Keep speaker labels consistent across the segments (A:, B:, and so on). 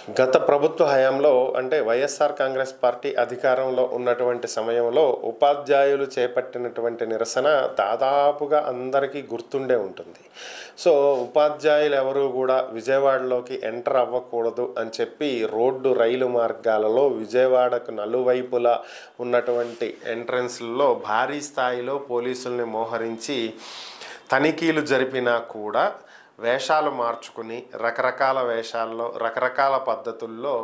A: గత ప్రభుత్వ హయాంలో అంటే వైఎస్ఆర్ కాంగ్రెస్ పార్టీ అధికారంలో ఉన్నటువంటి సమయంలో ఉపాధ్యాయులు చేపట్టినటువంటి నిరసన దాదాపుగా అందరికీ గుర్తుండే ఉంటుంది. సో ఉపాధ్యాయులు ఎవరు కూడా విజయవాడలోకి ఎంటర్ అవ్వకూడదు అని చెప్పి రోడ్డు రైలు మార్గాలలో విజయవాడకు నలువైపులా ఉన్నటువంటి ఎంట్రన్స్లలో భారీ స్థాయిలో పోలీసుల్ని మోహరించి తనిఖీలు జరిపినా కూడా వేషాలు మార్చుకుని రకరకాల వేషాల్లో రకరకాల పద్ధతుల్లో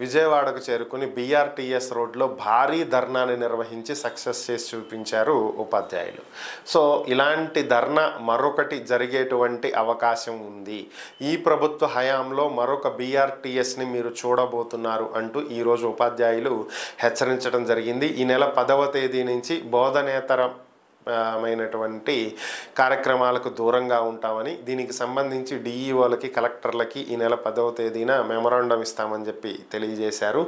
A: విజయవాడకు చేరుకుని బీఆర్టీఎస్ రోడ్లో భారీ ధర్నాని నిర్వహించి సక్సెస్ చేసి చూపించారు ఉపాధ్యాయులు. సో ఇలాంటి ధర్నా మరొకటి జరిగేటువంటి అవకాశం ఉంది. ఈ ప్రభుత్వ హయాంలో మరొక బీఆర్టీఎస్ని మీరు చూడబోతున్నారు అంటూ ఈరోజు ఉపాధ్యాయులు హెచ్చరించడం జరిగింది. ఈ నెల 10వ తేదీ నుంచి బోధనేతర మైనటువంటి కార్యక్రమాలకు దూరంగా ఉంటామని, దీనికి సంబంధించి డిఈఓలకి కలెక్టర్లకి ఈ నెల 10వ తేదీన మెమొరాండం ఇస్తామని చెప్పి తెలియజేశారు.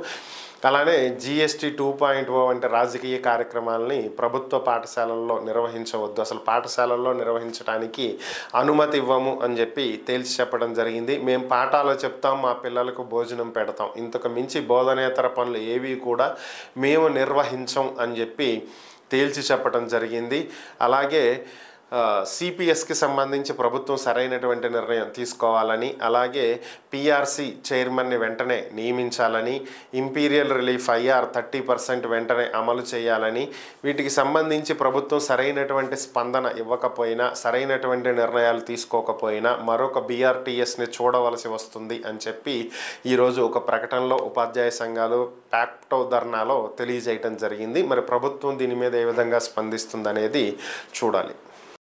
A: అలానే GST 2.0 వంటి రాజకీయ కార్యక్రమాలని ప్రభుత్వ పాఠశాలల్లో నిర్వహించవద్దు, అసలు పాఠశాలల్లో నిర్వహించడానికి అనుమతి ఇవ్వము అని చెప్పి తేల్చి చెప్పడం జరిగింది. మేము పాఠాలు చెప్తాం, మా పిల్లలకు భోజనం పెడతాం, ఇంతకు మించి బోధనేతర పనులు ఏవి కూడా మేము నిర్వహించం అని చెప్పి తేల్చి చెప్పడం జరిగింది. అలాగే సిపిఎస్కి సంబంధించి ప్రభుత్వం సరైనటువంటి నిర్ణయం తీసుకోవాలని, అలాగే పిఆర్సి చైర్మన్ని వెంటనే నియమించాలని, ఇంపీరియల్ రిలీఫ్ IR 30% వెంటనే అమలు చేయాలని, వీటికి సంబంధించి ప్రభుత్వం సరైనటువంటి స్పందన ఇవ్వకపోయినా, సరైనటువంటి నిర్ణయాలు తీసుకోకపోయినా మరొక బీఆర్టీఎస్ని చూడవలసి వస్తుంది అని చెప్పి ఈరోజు ఒక ప్రకటనలో ఉపాధ్యాయ సంఘాలు ప్యాక్టో ధర్నాలో తెలియజేయటం జరిగింది. మరి ప్రభుత్వం దీని మీద ఏ విధంగా స్పందిస్తుందనేది చూడాలి.